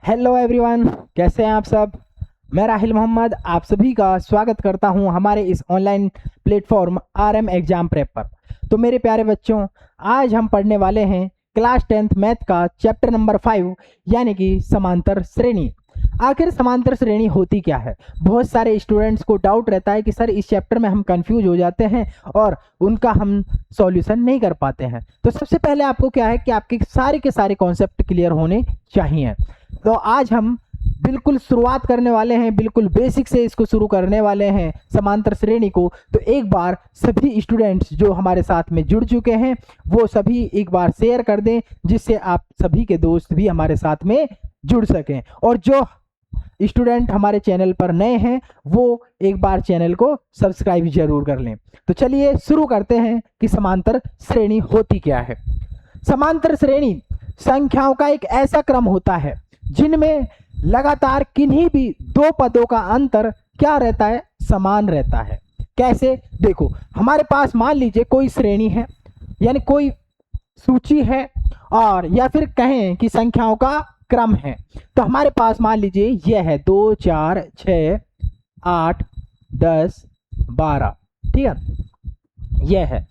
Hello everyone, कैसे हैं आप सब। मैं राहिल मोहम्मद आप सभी का स्वागत करता हूं हमारे इस online platform RM exam prep पर। तो मेरे प्यारे बच्चों, आज हम पढ़ने वाले हैं क्लास 10th मैथ का चैप्टर नंबर 5 यानी कि समांतर श्रेणी। आखिर समांतर श्रेणी होती क्या है। बहुत सारे स्टूडेंट्स को डाउट रहता है कि सर इस चैप्टर में हम कंफ्यूज हो जाते हैं और उनका हम सॉल्यूशन नहीं कर पाते हैं। तो सबसे पहले आपको क्या है कि आपके सारे के सारे कॉन्सेप्ट क्लियर होने चाहिए। तो आज हम बिल्कुल शुरुआत करने वाले हैं, बिल्कुल बेसिक से इसको शुरू करने वाले हैं समांतर श्रेणी को। तो एक बार सभी स्टूडेंट्स जो हमारे साथ में जुड़ चुके हैं वो सभी एक बार शेयर कर दें, जिससे आप सभी के दोस्त भी हमारे साथ में जुड़ सकें। और जो स्टूडेंट हमारे चैनल पर नए हैं वो एक बार चैनल को सब्सक्राइब जरूर कर लें। तो चलिए शुरू करते हैं कि समांतर श्रेणी होती क्या है। समांतर श्रेणी संख्याओं का एक ऐसा क्रम होता है जिनमें लगातार किन्हीं भी दो पदों का अंतर क्या रहता है, समान रहता है। कैसे, देखो हमारे पास मान लीजिए कोई श्रेणी है यानी कोई सूची है, और या फिर कहें कि संख्याओं का क्रम है। तो हमारे पास मान लीजिए यह है 2 4 6 8 10 12, ठीक है, यह है।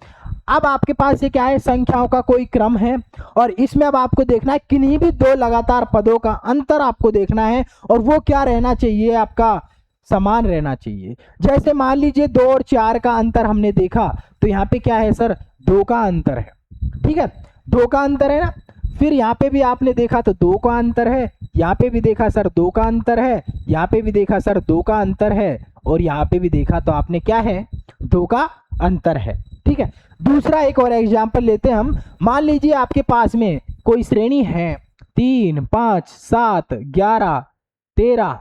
अब आपके पास ये क्या है, संख्याओं का कोई क्रम है और इसमें अब आपको देखना है किन्हीं भी दो लगातार पदों का अंतर आपको देखना है और वो क्या रहना चाहिए, आपका समान रहना चाहिए। जैसे मान लीजिए 2 और 4 का अंतर हमने देखा, तो यहाँ पे क्या है सर, 2 का अंतर है, ठीक है, 2 का अंतर है ना। फिर यहाँ पे भी आपने देखा तो 2 का अंतर है, यहाँ पे भी देखा सर 2 का अंतर है, यहाँ पे भी देखा सर 2 का अंतर है, और यहाँ पे भी देखा तो आपने क्या है, 2 का अंतर है, ठीक है। दूसरा एक और एग्जाम्पल लेते हैं हम। मान लीजिए आपके पास में कोई श्रेणी है 3 5 7 11 13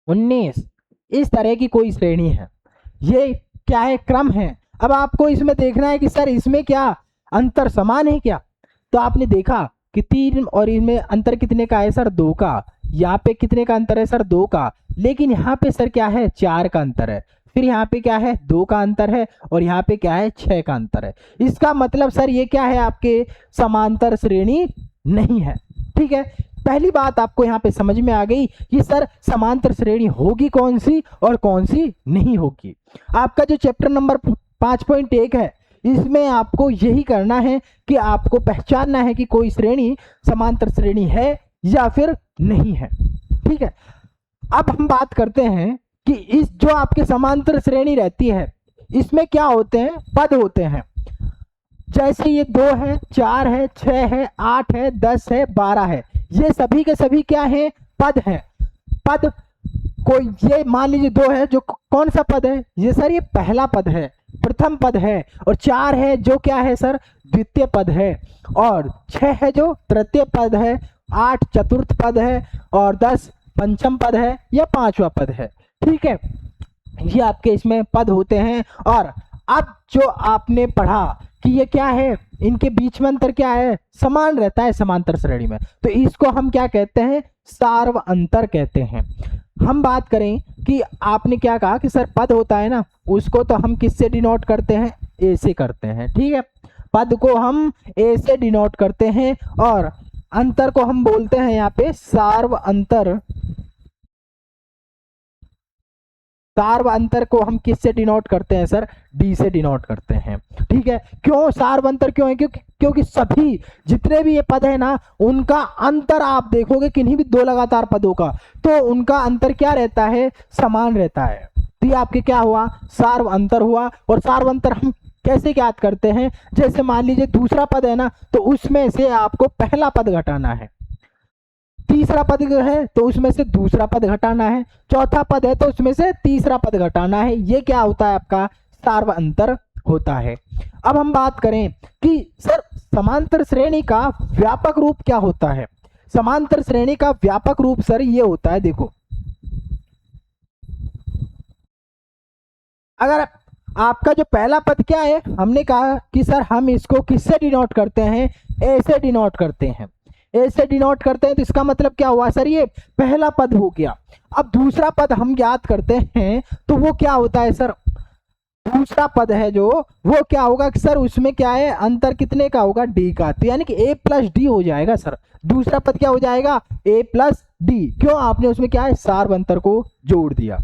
19, इस तरह की कोई श्रेणी है। ये क्या है, क्रम है। अब आपको इसमें देखना है कि सर इसमें क्या अंतर समान है क्या। तो आपने देखा कि 3 और इनमें अंतर कितने का है सर, 2 का। यहाँ पे कितने का अंतर है सर, 2 का। लेकिन यहाँ पे सर क्या है, 4 का अंतर है। फिर यहाँ पे क्या है, 2 का अंतर है, और यहाँ पे क्या है, 6 का अंतर है। इसका मतलब सर ये क्या है, आपके समांतर श्रेणी नहीं है, ठीक है। पहली बात आपको यहाँ पे समझ में आ गई कि सर समांतर श्रेणी होगी कौन सी और कौन सी नहीं होगी। आपका जो चैप्टर नंबर 5.1 है, इसमें आपको यही करना है कि आपको पहचानना है कि कोई श्रेणी समांतर श्रेणी है या फिर नहीं है, ठीक है। अब हम बात करते हैं कि इस जो आपके समांतर श्रेणी रहती है इसमें क्या होते हैं, पद होते हैं। जैसे ये 2 है, 4 है, 6 है, 8 है, 10 है, 12 है, ये सभी के सभी क्या हैं, पद हैं। पद कोई, ये मान लीजिए 2 है जो कौन सा पद है, ये सर ये पहला पद है, प्रथम पद है। और 4 है जो क्या है सर, द्वितीय पद है। और 6 है जो तृतीय पद है, 8 चतुर्थ पद है, और 10 पंचम पद है या 5वां पद है, ठीक है। ये आपके इसमें पद होते हैं। और अब जो आपने पढ़ा कि ये क्या है, इनके बीच में अंतर क्या है, समान रहता है समांतर श्रेणी में, तो इसको हम क्या कहते हैं, सार्व अंतर कहते हैं। हम बात करें कि आपने क्या कहा कि सर पद होता है ना, उसको तो हम किससे डिनोट करते हैं, ए से करते हैं, ठीक है। पद को हम ए से डिनोट करते हैं और अंतर को हम बोलते हैं यहाँ पे सार्व अंतर। सार्व अंतर को हम किससे डिनोट करते हैं सर, डी से डिनोट करते हैं, ठीक है। क्यों सार्व अंतर क्यों है, क्योंकि सभी जितने भी ये पद है ना, उनका अंतर आप देखोगे किन्हीं भी दो लगातार पदों का, तो उनका अंतर क्या रहता है, समान रहता है। तो ये आपके क्या हुआ, सार्व अंतर हुआ। और सार्व अंतर हम कैसे ज्ञात करते हैं, जैसे मान लीजिए दूसरा पद है ना, तो उसमें से आपको पहला पद घटाना है। तीसरा पद है तो उसमें से दूसरा पद घटाना है। चौथा पद है तो उसमें से तीसरा पद घटाना है। ये क्या होता है, आपका सार्व अंतर होता है। अब हम बात करें कि सर समांतर श्रेणी का व्यापक रूप क्या होता है। समांतर श्रेणी का व्यापक रूप सर ये होता है, देखो अगर आपका जो पहला पद क्या है, हमने कहा कि सर हम इसको किससे डिनोट करते हैं, ए से डिनोट करते हैं। ए से डिनोट करते हैं तो इसका मतलब क्या हुआ सर, ये पहला पद हो गया। अब दूसरा पद हम याद करते हैं तो वो क्या होता है सर, दूसरा पद है जो, वो क्या होगा कि सर उसमें क्या है, अंतर कितने का होगा, डी का, तो यानी कि ए प्लस डी हो जाएगा सर। दूसरा पद क्या हो जाएगा, ए प्लस डी, क्यों, आपने उसमें क्या है, सार्वंतर को जोड़ दिया।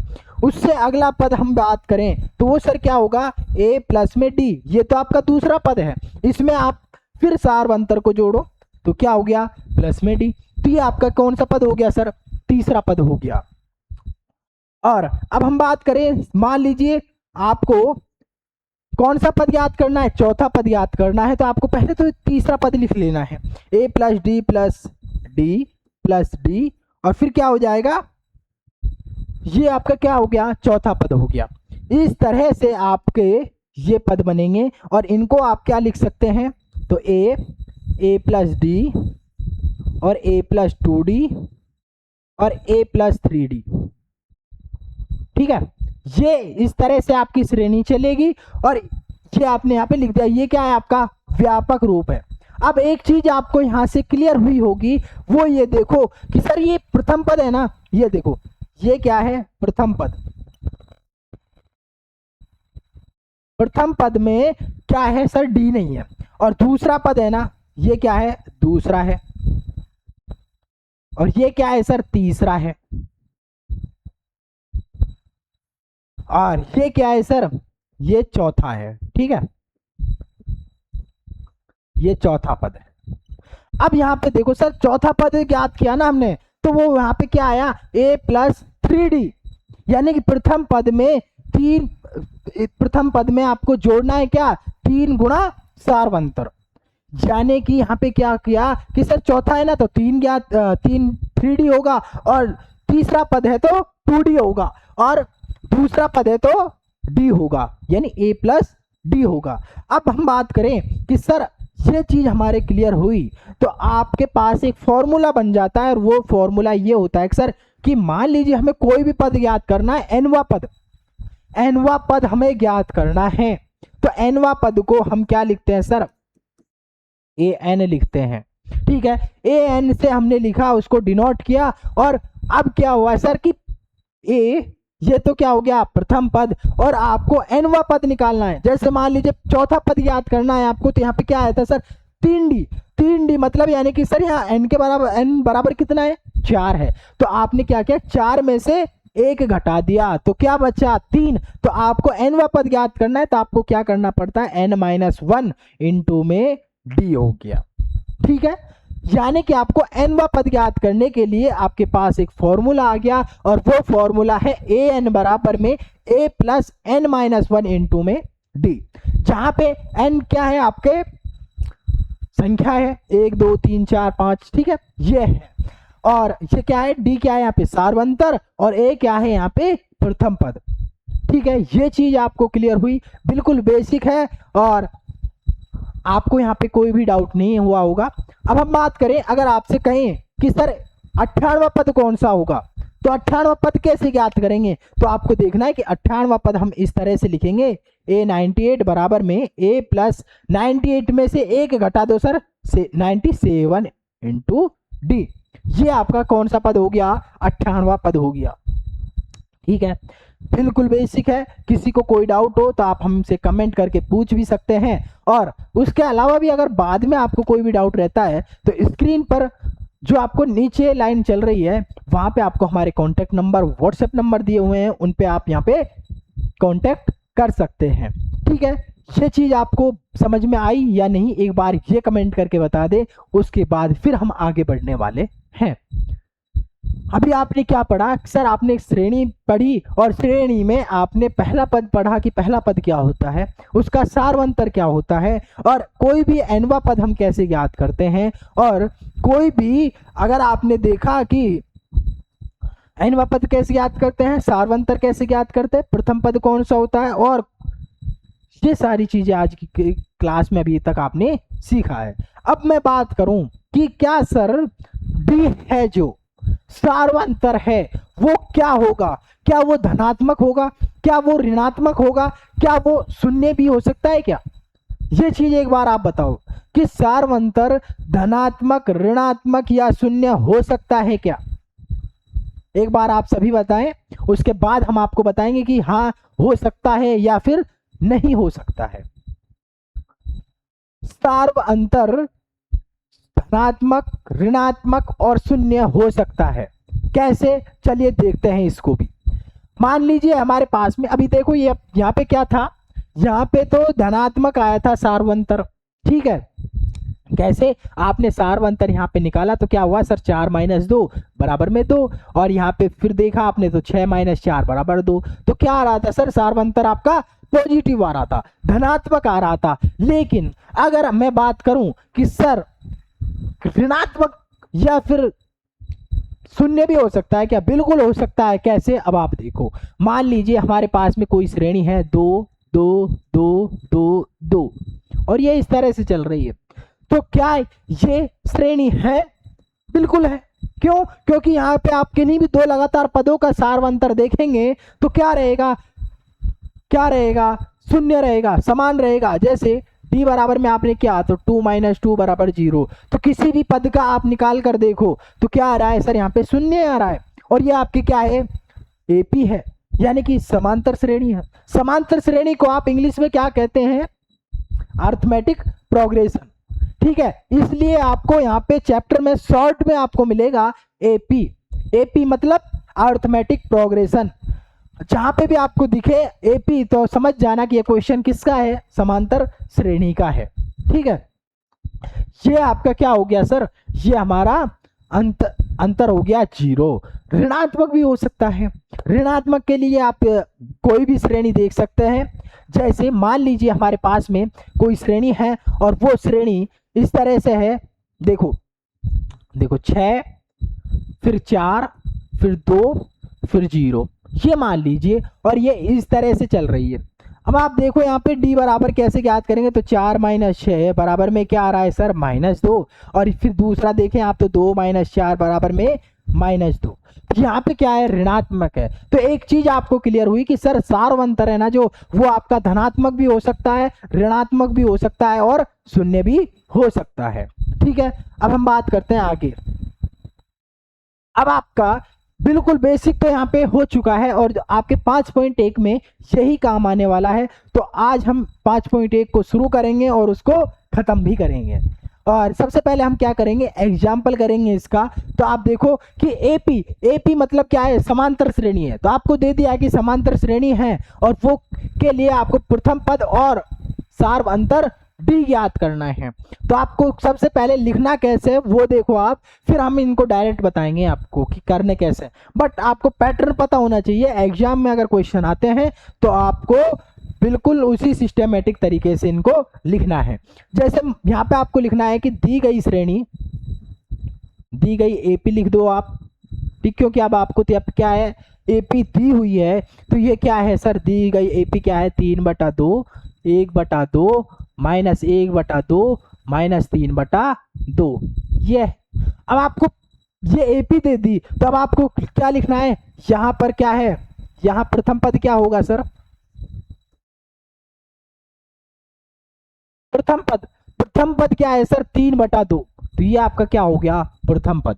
उससे अगला पद हम बात करें तो वो सर क्या होगा, ए प्लस में डी, ये तो आपका दूसरा पद है, इसमें आप फिर सार्वंतर को जोड़ो तो क्या हो गया, प्लस में डी। तो ये आपका कौन सा पद हो गया सर, तीसरा पद हो गया। और अब हम बात करें, मान लीजिए आपको कौन सा पद याद करना है, चौथा पद याद करना है, तो आपको पहले तो तीसरा पद लिख लेना है, A plus D plus D plus D, और फिर क्या हो जाएगा, ये आपका क्या हो गया, चौथा पद हो गया। इस तरह से आपके ये पद बनेंगे और इनको आप क्या लिख सकते हैं, तो ए प्लस डी और ए प्लस 2d और ए प्लस 3d, ठीक है। ये इस तरह से आपकी श्रेणी चलेगी और ये आपने यहाँ पे लिख दिया, ये क्या है, आपका व्यापक रूप है। अब एक चीज आपको यहाँ से क्लियर हुई होगी, वो ये देखो कि सर ये प्रथम पद है ना, ये देखो ये क्या है, प्रथम पद। प्रथम पद में क्या है सर, डी नहीं है, और दूसरा पद है ना, ये क्या है, दूसरा है, और ये क्या है सर, तीसरा है, और ये क्या है सर, ये चौथा है, ठीक है, ये चौथा पद है। अब यहाँ पे देखो सर, चौथा पद याद किया ना हमने, तो वो यहाँ पे क्या आया, a प्लस 3d, यानी कि प्रथम पद में प्रथम पद में आपको जोड़ना है क्या, 3 गुणा सार्वंतर, यानी कि यहाँ पे क्या किया कि सर चौथा है ना, तो 3 3d होगा, और तीसरा पद है तो 2d होगा, और दूसरा पद है तो d होगा, यानी a प्लस डी होगा। अब हम बात करें कि सर ये चीज हमारे क्लियर हुई, तो आपके पास एक फॉर्मूला बन जाता है, और वो फॉर्मूला ये होता है कि सर कि मान लीजिए हमें कोई भी पद याद करना है, एनवा पद हमें ज्ञात करना है, तो एनवा पद को हम क्या लिखते हैं सर, ए एन लिखते हैं, ठीक है। ए एन से हमने लिखा, उसको डिनोट किया, और अब क्या हुआ सर कि ए, ये तो क्या हो गया, प्रथम पद, और आपको एनवा पद निकालना है। जैसे मान लीजिए चौथा पद याद करना है आपको, तो यहाँ पे क्या आया था सर, 3d मतलब, यानी कि सर यहाँ n के बराबर, n बराबर कितना है, 4 है, तो आपने क्या किया, 4 में से 1 घटा दिया, तो क्या बचा, 3। तो आपको एनवा पद याद करना है, तो आपको क्या करना पड़ता है, n-1 इंटू में d हो गया, ठीक है। यानी कि आपको एनवा पद याद करने के लिए आपके पास एक फॉर्मूला आ गया, और वो फॉर्मूला है ए एन बराबर में a प्लस n-1 इंटू में d, जहां पे n क्या है, आपके संख्या है, 1 2 3 4 5, ठीक है, ये है, और ये क्या है, d क्या है यहाँ पे, सार्वंतर, और a क्या है यहाँ पे, प्रथम पद, ठीक है। ये चीज आपको क्लियर हुई, बिल्कुल बेसिक है, और आपको यहाँ पे कोई भी डाउट नहीं हुआ होगा। अब हम बात करें, अगर आपसे कहें कि सर 98वां पद कौन सा होगा, तो 98वां पद कैसे ज्ञात करेंगे, तो आपको देखना है कि 98वां पद हम इस तरह से लिखेंगे, a98 बराबर में a प्लस 98 में से 1 घटा दो सर, 97 इंटू डी, ये आपका कौन सा पद हो गया, 98वां पद हो गया, ठीक है। बिल्कुल बेसिक है, किसी को कोई डाउट हो तो आप हमसे कमेंट करके पूछ भी सकते हैं, और उसके अलावा भी अगर बाद में आपको कोई भी डाउट रहता है तो स्क्रीन पर जो आपको नीचे लाइन चल रही है, वहां पे आपको हमारे कॉन्टैक्ट नंबर, व्हाट्सएप नंबर दिए हुए हैं, उन पे आप यहाँ पे कॉन्टैक्ट कर सकते हैं, ठीक है। ये चीज आपको समझ में आई या नहीं, एक बार ये कमेंट करके बता दे, उसके बाद फिर हम आगे बढ़ने वाले हैं। अभी आपने क्या पढ़ा सर, आपने श्रेणी पढ़ी, और श्रेणी में आपने पहला पद पढ़ा कि पहला पद क्या होता है, उसका सार्वंतर क्या होता है, और कोई भी एनवा पद हम कैसे ज्ञात करते हैं, और कोई भी अगर आपने देखा कि एनवा पद कैसे ज्ञात करते हैं, सार्वंतर कैसे ज्ञात करते हैं, प्रथम पद कौन सा होता है, और ये सारी चीजें आज की क्लास में अभी तक आपने सीखा है। अब मैं बात करूं कि क्या सर डी है जो सार्वंतर है, वो क्या होगा, क्या वो धनात्मक होगा, क्या वो ऋणात्मक होगा, क्या वो शून्य भी हो सकता है क्या, ये चीज एक बार आप बताओ कि सार्वंतर धनात्मक, ऋणात्मक या शून्य हो सकता है क्या, एक बार आप सभी बताएं, उसके बाद हम आपको बताएंगे कि हाँ हो सकता है या फिर नहीं हो सकता है। सार्व अंतर धनात्मक, ऋणात्मक और शून्य हो सकता है। कैसे, चलिए देखते हैं इसको भी। मान लीजिए हमारे पास में अभी देखो ये यहाँ पे क्या था, यहाँ पे तो धनात्मक आया था सार्वंतर, ठीक है। कैसे, आपने सार्वंतर यहाँ पे निकाला तो क्या हुआ सर, 4 माइनस 2 बराबर में 2, और यहाँ पे फिर देखा आपने तो 6 माइनस 4 बराबर 2। तो क्या आ रहा था सर, सार्वंतर आपका पॉजिटिव आ रहा था, धनात्मक आ रहा था। लेकिन अगर मैं बात करूं कि सर ऋणात्मक या फिर शून्य भी हो सकता है क्या, बिल्कुल हो सकता है। कैसे, अब आप देखो, मान लीजिए हमारे पास में कोई श्रेणी है 2 2 2 2 2 और ये इस तरह से चल रही है, तो क्या ये श्रेणी है, बिल्कुल है। क्यों, क्योंकि यहाँ पे आप किन्हीं भी दो लगातार पदों का सार्वंतर देखेंगे तो क्या रहेगा, क्या रहेगा, शून्य रहेगा, समान रहेगा। जैसे d बराबर में आपने क्या, तो 2 माइनस 2 बराबर 0, तो किसी भी पद का आप निकाल कर देखो तो क्या आ रहा है सर, यहाँ पे शून्य आ रहा है। और ये आपकी क्या है, एपी है, यानी कि समांतर श्रेणी है। समांतर श्रेणी को आप इंग्लिश में क्या कहते हैं, अर्थमेटिक प्रोग्रेशन, ठीक है। इसलिए आपको यहाँ पे चैप्टर में शॉर्ट में आपको मिलेगा एपी। एपी मतलब अर्थमेटिक प्रोग्रेशन। जहां पे भी आपको दिखे एपी तो समझ जाना कि ये क्वेश्चन किसका है, समांतर श्रेणी का है, ठीक है। ये आपका क्या हो गया सर, ये हमारा अंतर हो गया 0। ऋणात्मक भी हो सकता है। ऋणात्मक के लिए आप कोई भी श्रेणी देख सकते हैं। जैसे मान लीजिए हमारे पास में कोई श्रेणी है और वो श्रेणी इस तरह से है, देखो देखो 6 फिर 4 फिर 2 फिर 0, ये मान लीजिए, और ये इस तरह से चल रही है। अब आप देखो यहाँ पे d बराबर कैसे ज्ञात करेंगे, तो 4 माइनस 6 बराबर में क्या आ रहा है सर, -2, और फिर दूसरा देखें आप तो 2 माइनस 4 बराबर में -2। यहाँ पे क्या है, ऋणात्मक है। तो एक चीज आपको क्लियर हुई कि सर सार्वंतर है ना जो, वो आपका धनात्मक भी हो सकता है, ऋणात्मक भी हो सकता है और शून्य भी हो सकता है, ठीक है। अब हम बात करते हैं आगे। अब आपका बिल्कुल बेसिक तो यहाँ पे हो चुका है और आपके 5.1 में यही काम आने वाला है। तो आज हम 5.1 को शुरू करेंगे और उसको खत्म भी करेंगे। और सबसे पहले हम क्या करेंगे, एग्जाम्पल करेंगे इसका। तो आप देखो कि एपी, एपी मतलब क्या है, समांतर श्रेणी है। तो आपको दे दिया है कि समांतर श्रेणी है और वो के लिए आपको प्रथम पद और सार्व अंतर डी ज्ञात करना है। तो आपको सबसे पहले लिखना कैसे है वो देखो आप, फिर हम इनको डायरेक्ट बताएंगे आपको कि करने कैसे। बट आपको पैटर्न पता होना चाहिए, एग्जाम में अगर क्वेश्चन आते हैं तो आपको बिल्कुल उसी सिस्टमेटिक तरीके से इनको लिखना है। जैसे यहाँ पे आपको लिखना है कि दी गई श्रेणी, दी गई एपी लिख दो आप, ठीक, क्योंकि अब आपको तो क्या है, एपी दी हुई है। तो ये क्या है सर, दी गई एपी क्या है, 3/2 1/2 -1/2 -3/2, ये। अब आपको ये एपी दे दी तो अब आपको क्या लिखना है, यहाँ पर क्या है, यहाँ प्रथम पद क्या होगा सर, प्रथम पद क्या है सर, 3/2। तो ये आपका क्या हो गया, प्रथम पद।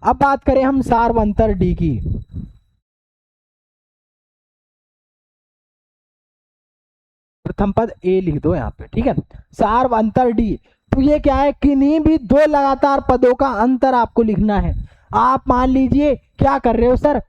अब बात करें हम सार्व अंतर डी की, प्रथम पद ए लिख दो यहाँ पे, ठीक है। सार्व अंतर डी, तो ये क्या है, किन्हीं भी दो लगातार पदों का अंतर आपको लिखना है। आप मान लीजिए क्या कर रहे हो सर,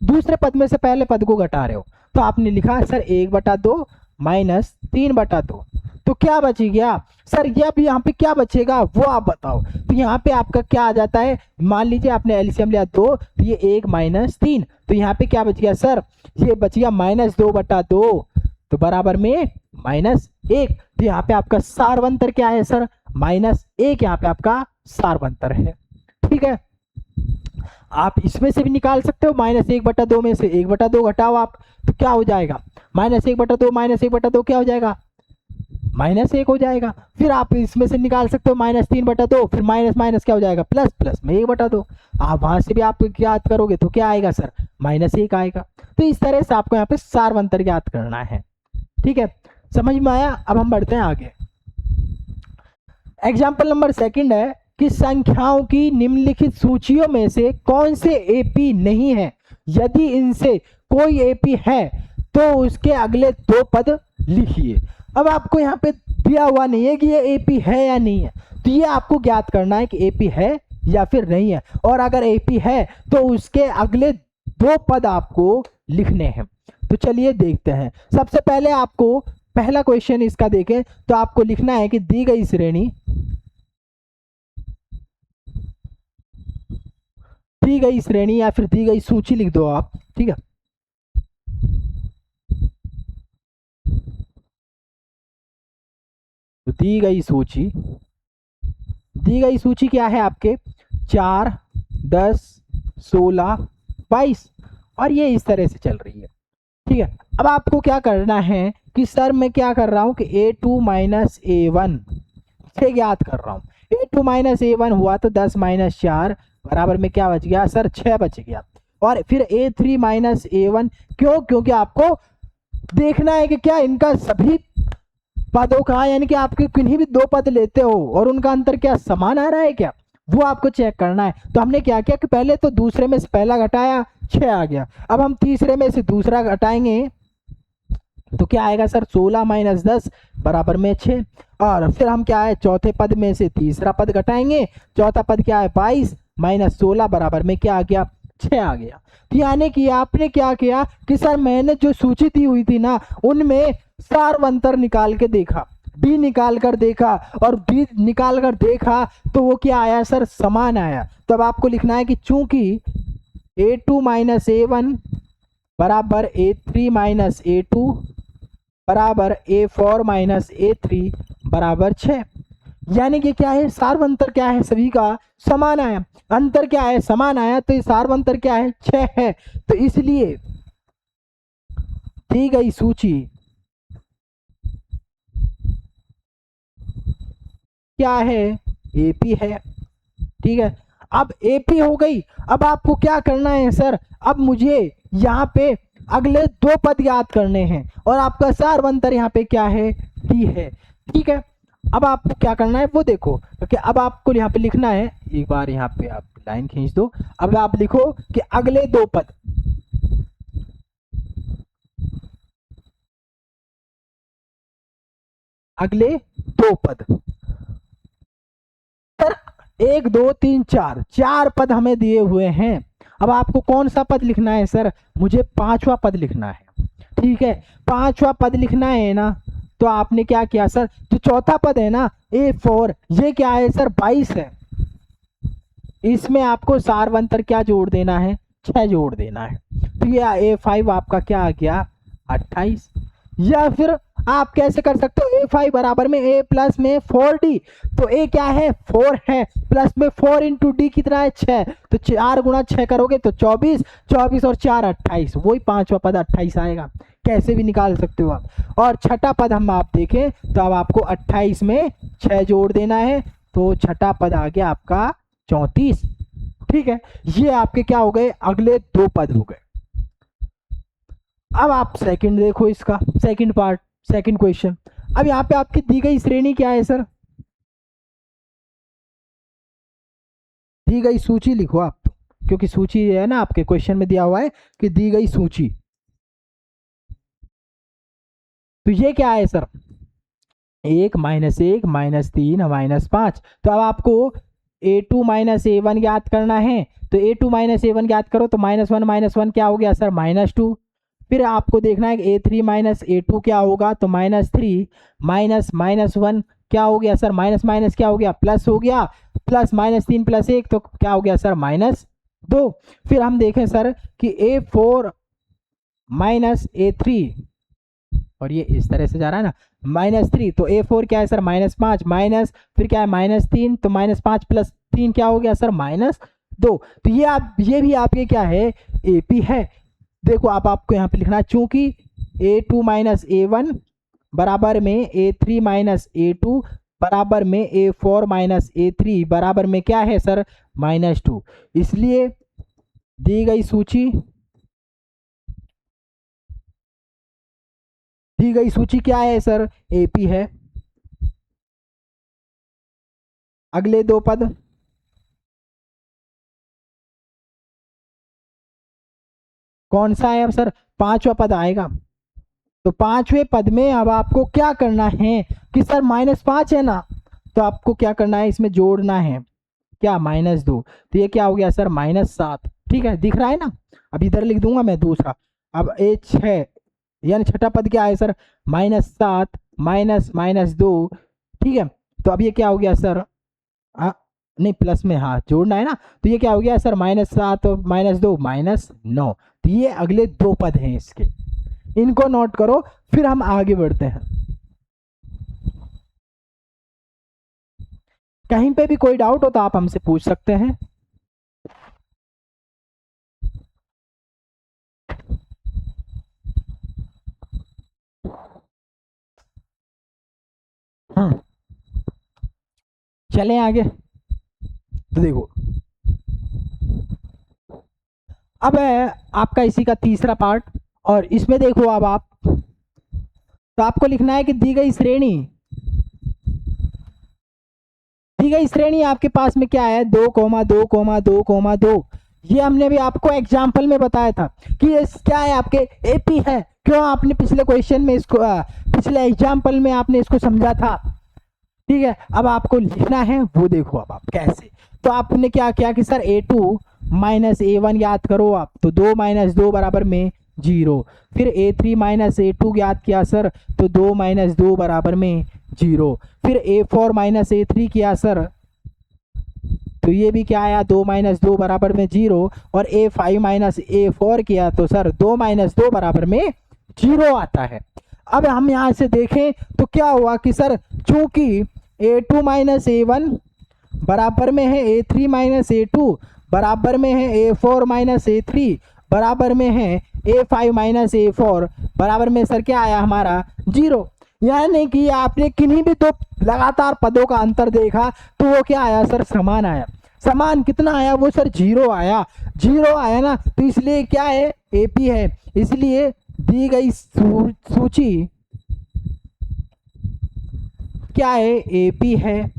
दूसरे पद में से पहले पद को घटा रहे हो, तो आपने लिखा सर 1/2 -3/2। तो क्या बच गया सर, ये अब यहाँ पे क्या बचेगा वो आप बताओ। तो यहाँ पे आपका क्या आ जाता है, मान लीजिए आपने एलसीएम लिया 2, तो ये 1 -3, तो यहाँ पे क्या बच गया सर, ये बच गया -2/2, तो बराबर में -1। तो यहाँ पे आपका सार्वंतर क्या है सर, -1, यहाँ पे आपका सार्वंतर है, ठीक है। आप इसमें से भी निकाल सकते हो, -1/2 में से 1/2 घटाओ आप, तो क्या हो जाएगा, -1/2 -1/2 क्या हो जाएगा, -1 हो जाएगा। फिर आप इसमें से निकाल सकते हो -3/2, फिर माइनस माइनस क्या हो जाएगा, प्लस, प्लस में 1/2। आप वहां से भी आप याद करोगे तो क्या आएगा सर, -1 आएगा। तो इस तरह से आपको यहाँ पे सार्वंतर ज्ञात करना है, ठीक है। समझ में आया। अब हम बढ़ते हैं आगे। एग्जाम्पल नंबर 2 है कि संख्याओं की निम्नलिखित सूचियों में से कौन से एपी नहीं है, यदि इनसे कोई एपी है तो उसके अगले दो पद लिखिए। अब आपको यहाँ पे दिया हुआ नहीं है कि ये एपी है या नहीं है, तो ये आपको ज्ञात करना है कि एपी है या फिर नहीं है, और अगर एपी है तो उसके अगले दो पद आपको लिखने हैं। तो चलिए देखते हैं। सबसे पहले आपको पहला क्वेश्चन इसका देखें तो आपको लिखना है कि दी गई श्रेणी या फिर दी गई सूची लिख दो आप, ठीक है। तो दी गई सूची क्या है आपके 4, 10, 16, 22, और ये इस तरह से चल रही है, ठीक है। अब आपको क्या करना है कि सर मैं क्या कर रहा हूँ कि A2 माइनस A1 से ज्ञात कर रहा हूँ। A2 माइनस A1 हुआ तो 10 माइनस 4 बराबर में क्या बच गया सर 6 बच गया। और फिर A3 माइनस A1, क्यों? क्योंकि आपको देखना है कि क्या इनका सभी पदों का, यानी कि आपके किन्हीं भी दो पद लेते हो और उनका अंतर क्या समान आ रहा है क्या, वो आपको चेक करना है। तो हमने क्या किया कि पहले तो दूसरे में से पहला घटाया 6 आ गया, अब हम तीसरे में से दूसरा घटाएंगे तो क्या आएगा सर 16 माइनस 10 बराबर में 6। और फिर हम क्या है चौथे पद में से तीसरा पद घटाएंगे, चौथा पद क्या है 22 माइनस 16 बराबर में क्या आ गया 6 आ गया। तो यानी कि आपने क्या किया कि सर मैंने जो सूची दी हुई थी ना उनमें सारवंतर निकाल के देखा, बी निकाल कर देखा, और बी निकाल कर देखा तो वो क्या आया सर समान आया। तब आपको लिखना है कि चूंकि A2 माइनस A1 बराबर A3 माइनस A2 बराबर A4 माइनस A3 बराबर 6, यानी कि क्या है सार्वंतर क्या है सभी का समान आया, अंतर क्या है समान आया, तो सार्वंतर क्या है 6 है। तो इसलिए दी गई सूची क्या है एपी है, ठीक है। अब एपी हो गई, अब आपको क्या करना है सर, अब मुझे यहाँ पे अगले दो पद याद करने हैं और आपका सारवंतर यहाँ पे क्या है डी है, ठीक है। अब आपको क्या करना है वो देखो, क्योंकि अब आपको यहाँ पे लिखना है, एक बार यहाँ पे आप लाइन खींच दो। अब आप लिखो कि अगले दो पद, अगले दो पद सर 1 2 3 4, 4 पद हमें दिए हुए हैं। अब आपको कौन सा पद लिखना है सर, मुझे पांचवा पद लिखना है, ठीक है। पांचवा पद लिखना है ना, तो आपने क्या किया सर, जो चौथा पद है ना A4, ये क्या है सर 22 है, इसमें आपको सारवंतर क्या जोड़ देना है 6 जोड़ देना है। तो ये A5 आपका क्या आ गया 28। या फिर आप कैसे कर सकते हो A5 बराबर में A प्लस में 4D, तो A क्या है 4 है, प्लस में 4 इंटू डी कितना है 6, तो 4 गुणा 6 करोगे तो 24, 24 और 4 28, वही पांचवा पद 28 आएगा, कैसे भी निकाल सकते हो आप। और छठा पद हम आप देखें तो अब आपको 28 में 6 जोड़ देना है, तो छठा पद आ गया आपका 34, ठीक है। ये आपके क्या हो गए अगले दो पद हो गए। अब आप सेकंड देखो, इसका सेकंड पार्ट, सेकंड क्वेश्चन। अब यहाँ पे आपकी दी गई श्रेणी क्या है सर, दी गई सूची लिखो आप, क्योंकि सूची है ना आपके क्वेश्चन में दिया हुआ है कि दी गई सूची, तो ये क्या है सर 1 माइनस 1 माइनस 3 माइनस 5। तो अब आपको A2 माइनस A1 ज्ञात करना है, तो A2 माइनस A1 ज्ञात करो तो माइनस वन क्या हो गया सर -2। फिर आपको देखना है कि A3 माइनस A2 क्या होगा, तो -3 माइनस -1 क्या हो गया सर, माइनस माइनस क्या हो गया प्लस हो गया, प्लस -3 प्लस 1 तो क्या हो गया सर -2। फिर हम देखें सर कि A4 माइनस A3, और ये इस तरह से जा रहा है ना -3, तो A4 क्या है सर -5 माइनस, फिर क्या है -3, तो -5 प्लस 3 क्या हो गया सर -2। तो ये आप, ये भी आपके क्या है एपी है। देखो अब आपको यहाँ पे लिखना है चूंकि A2 माइनस A1 बराबर में A3 माइनस A2 बराबर में A4 माइनस A3 बराबर में क्या है सर -2, इसलिए दी गई सूची, दी गई सूची क्या है सर एपी है। अगले दो पद, कौन सा है अब सर, पांचवा पद आएगा, तो पांचवें पद में अब आपको क्या करना है कि सर -5 है ना, तो आपको क्या करना है, इसमें जोड़ना है क्या, -2। तो ये क्या हो गया सर, -7। ठीक है, दिख रहा है ना। अब इधर लिख दूंगा मैं दूसरा। अब ये 6 यानी छठा पद क्या है सर, -7 -2। ठीक है, तो अब ये क्या हो गया सर, नहीं प्लस में हाँ जोड़ना है ना, तो ये क्या हो गया सर, -7 और -2 -9। तो ये अगले दो पद हैं इसके, इनको नोट करो, फिर हम आगे बढ़ते हैं। कहीं पे भी कोई डाउट हो तो आप हमसे पूछ सकते हैं। चलें आगे। तो देखो अब है आपका इसी का तीसरा पार्ट, और इसमें देखो अब आप, तो आपको लिखना है कि दी गई श्रेणी आपके पास में क्या है, 2,2,2,2। ये हमने भी आपको एग्जाम्पल में बताया था कि ये क्या है, आपके एपी है। क्यों, आपने पिछले क्वेश्चन में इसको पिछले एग्जाम्पल में आपने इसको समझा था। ठीक है, अब आपको लिखना है वो देखो अब आप कैसे। तो आपने क्या किया कि सर A2 - A1 याद करो आप, तो 2 - 2 बराबर में 0। फिर A3 - A2 याद किया सर, तो 2 - 2 बराबर में 0। फिर A4 - A3 किया सर, तो ये भी क्या आया, 2 - 2 बराबर में 0। और A5 - A4 किया तो सर 2 - 2 बराबर में 0 आता है। अब हम यहाँ से देखें तो क्या हुआ कि सर चूंकि A2 - A1 बराबर में है A3 - A2 बराबर में है A4 - A3 बराबर में है A5 - A4 बराबर में सर क्या आया हमारा 0। यानी कि आपने किन्हीं भी दो लगातार पदों का अंतर देखा तो वो क्या आया सर, समान आया। समान कितना आया वो सर, 0 आया। 0 आया ना, तो इसलिए क्या है, एपी है। इसलिए दी गई सूची क्या है, एपी है।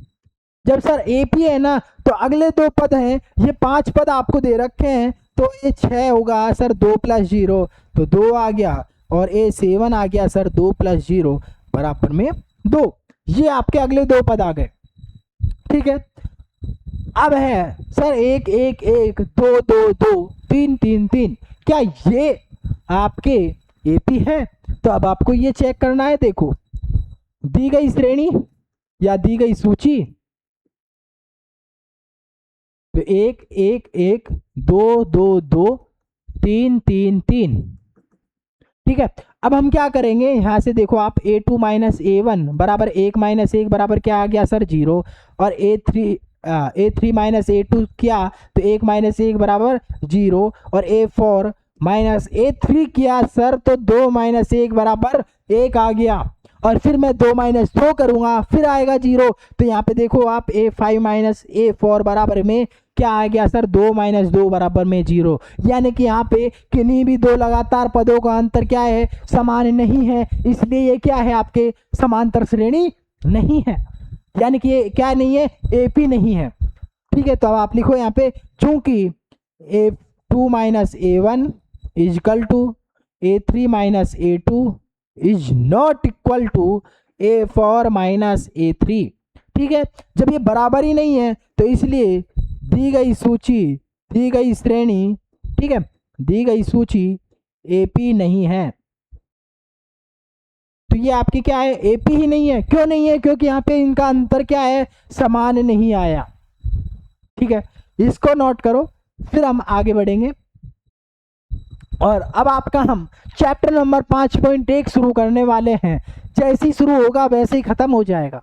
जब सर एपी है ना, तो अगले दो पद हैं, ये 5 पद आपको दे रखे हैं, तो ये 6 होगा सर, 2 + 0 तो 2 आ गया। और A7 आ गया सर, 2 + 0 बराबर में 2। ये आपके अगले दो पद आ गए। ठीक है, अब है सर 1 1 1 2 2 2 3 3 3, क्या ये आपके एपी है? तो अब आपको ये चेक करना है। देखो दी गई श्रेणी या दी गई सूची, तो 1 1 1 2 2 2 3 3 3। ठीक है, अब हम क्या करेंगे, यहां से देखो आप A2 - A1 बराबर 1 - 1 बराबर क्या आ गया सर, 0। और A3 - A2 किया तो 1 - 1 बराबर 0। और A4 - A3 किया सर, तो 2 - 1 बराबर 1 आ गया। और फिर मैं 2 - 2 करूंगा, फिर आएगा 0। तो यहाँ पे देखो आप A5 - A4 बराबर में क्या आ गया सर, 2 - 2 बराबर में 0। यानी कि यहाँ पे किन्हीं भी दो लगातार पदों का अंतर क्या है, समान नहीं है। इसलिए ये क्या है, आपके समांतर श्रेणी नहीं है। यानी कि ये क्या नहीं है, एपी नहीं है। ठीक है, तो अब आप लिखो यहाँ पे, चूंकि A2 - A1 is equal to A3 - A2 is not equal to A4 - A3। ठीक है, जब ये बराबर ही नहीं है तो इसलिए दी गई सूची, दी गई श्रेणी, ठीक है, दी गई सूची एपी नहीं है। तो ये आपकी क्या है, एपी ही नहीं है। क्यों नहीं है, क्योंकि यहाँ पे इनका अंतर क्या है, समान नहीं आया। ठीक है, इसको नोट करो, फिर हम आगे बढ़ेंगे। और अब आपका हम चैप्टर नंबर 5.1 शुरू करने वाले हैं। जैसे ही शुरू होगा वैसे ही खत्म हो जाएगा।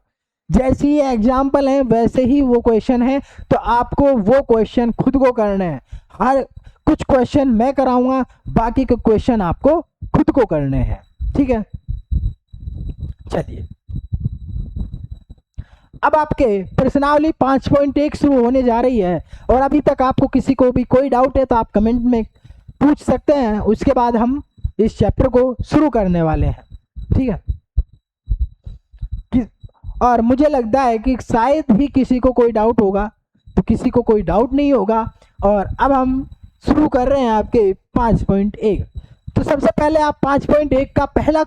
जैसे ही एग्जाम्पल है वैसे ही वो क्वेश्चन है, तो आपको वो क्वेश्चन खुद को करने हैं। हर कुछ क्वेश्चन मैं कराऊंगा, बाकी के क्वेश्चन आपको खुद को करने हैं। ठीक है, चलिए अब आपके प्रश्नावली 5.1 शुरू होने जा रही है। और अभी तक आपको किसी को भी कोई डाउट है तो आप कमेंट में पूछ सकते हैं। उसके बाद हम इस चैप्टर को शुरू करने वाले हैं। ठीक है, और मुझे लगता है कि शायद ही किसी को कोई डाउट होगा, तो किसी को कोई डाउट नहीं होगा। और अब हम शुरू कर रहे हैं आपके 5.1। तो सबसे पहले आप 5.1 का पहला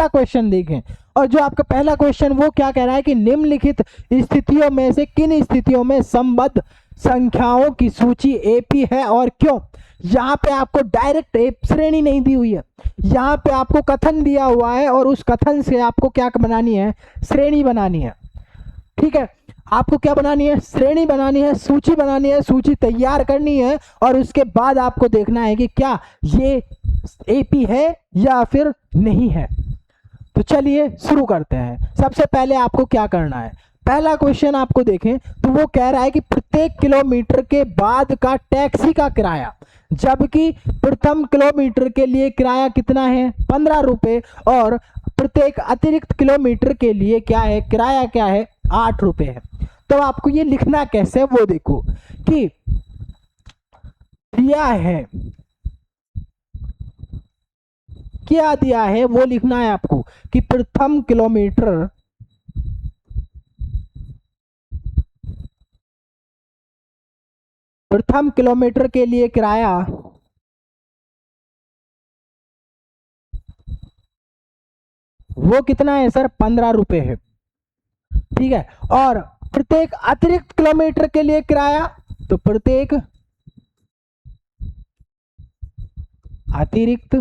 क्वेश्चन देखें, और जो आपका पहला क्वेश्चन वो क्या कह रहा है कि निम्नलिखित स्थितियों में से किन स्थितियों में संबद्ध संख्याओं की सूची एपी है और क्यों। यहाँ पे आपको डायरेक्ट श्रेणी नहीं दी हुई है, यहाँ पे आपको कथन दिया हुआ है और उस कथन से आपको क्या बनानी है, श्रेणी बनानी है। ठीक है, आपको क्या बनानी है, श्रेणी बनानी है, सूची बनानी है, सूची तैयार करनी है, और उसके बाद आपको देखना है कि क्या ये एपी है या फिर नहीं है। तो चलिए शुरू करते हैं। सबसे पहले आपको क्या करना है, पहला क्वेश्चन आपको देखें तो वो कह रहा है कि प्रत्येक किलोमीटर के बाद का टैक्सी का किराया, जबकि प्रथम किलोमीटर के लिए किराया कितना है, 15 रुपये, और प्रत्येक अतिरिक्त किलोमीटर के लिए क्या है, किराया क्या है, 8 रुपये है। तो आपको ये लिखना कैसे है वो देखो कि दिया है, क्या दिया है वो लिखना है आपको कि प्रथम किलोमीटर के लिए किराया वो कितना है सर, 15 रुपये है। ठीक है, और प्रत्येक अतिरिक्त किलोमीटर के लिए किराया, तो प्रत्येक अतिरिक्त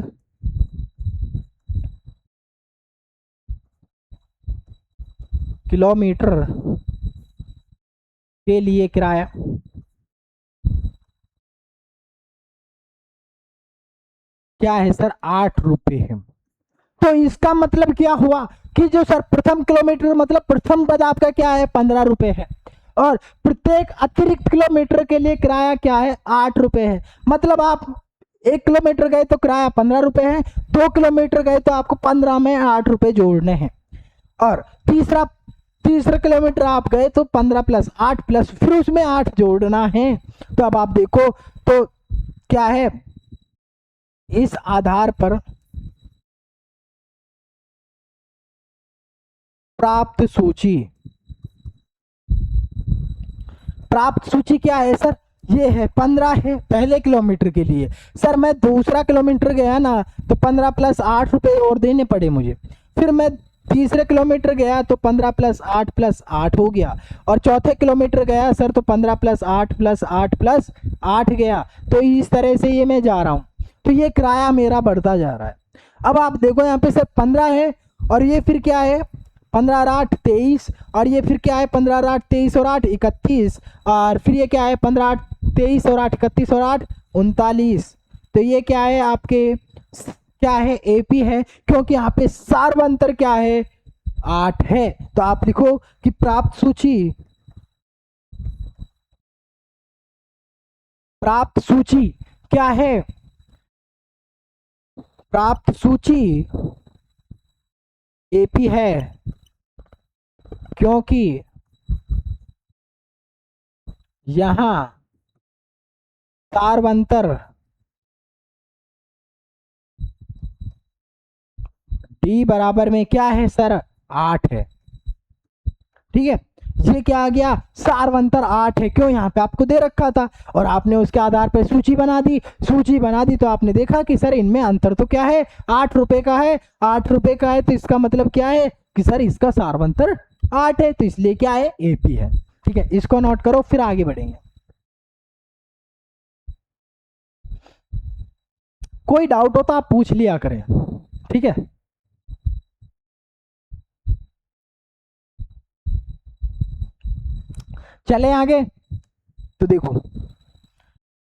किलोमीटर के लिए किराया क्या है सर, 8 रुपये है। तो इसका मतलब क्या हुआ कि जो सर प्रथम किलोमीटर मतलब प्रथम पद आपका क्या है, 15 रुपये है, और प्रत्येक अतिरिक्त किलोमीटर के लिए किराया क्या है, 8 रुपये है। मतलब आप 1 किलोमीटर गए तो किराया 15 रुपये है, 2 किलोमीटर गए तो आपको 15 में 8 रुपये जोड़ने हैं, और तीसरा किलोमीटर आप गए तो 15 प्लस 8 प्लस फिर उसमें 8 जोड़ना है। तो अब आप देखो तो क्या है, इस आधार पर प्राप्त सूची क्या है सर, ये है 15 है पहले किलोमीटर के लिए। सर मैं दूसरा किलोमीटर गया ना तो 15 प्लस 8 रुपये और देने पड़े मुझे, फिर मैं तीसरे किलोमीटर गया तो 15 प्लस 8 हो गया, और चौथे किलोमीटर गया सर तो 15 प्लस 8 गया। तो इस तरह से ये मैं जा रहा हूँ, तो ये किराया मेरा बढ़ता जा रहा है। अब आप देखो यहाँ पे सर 15 है, और ये फिर क्या है, 15 और 8 23, और ये फिर क्या है, 15 और 8 23 और 8 31, और फिर ये क्या है, 15 8 23 और 8 31 और 8 39। तो ये क्या है आपके, क्या है, एपी है, क्योंकि यहाँ पे सार्वंतर क्या है, 8 है। तो आप लिखो कि प्राप्त सूची क्या है, प्राप्त सूची एपी है, क्योंकि यहां सार्वंतर डी बराबर में क्या है सर, 8 है। ठीक है, ये क्या आ गया, सार्वंतर 8 है, क्यों, यहाँ पे आपको दे रखा था और आपने उसके आधार पर सूची बना दी तो आपने देखा कि सर इनमें अंतर तो क्या है, 8 रुपए का है, 8 रुपए का है, तो इसका मतलब क्या है कि सर इसका सार्वंतर 8 है, तो इसलिए क्या है, एपी है। ठीक है, इसको नोट करो, फिर आगे बढ़ेंगे। कोई डाउट हो तो आप पूछ लिया करें, ठीक है। चले आगे, तो देखो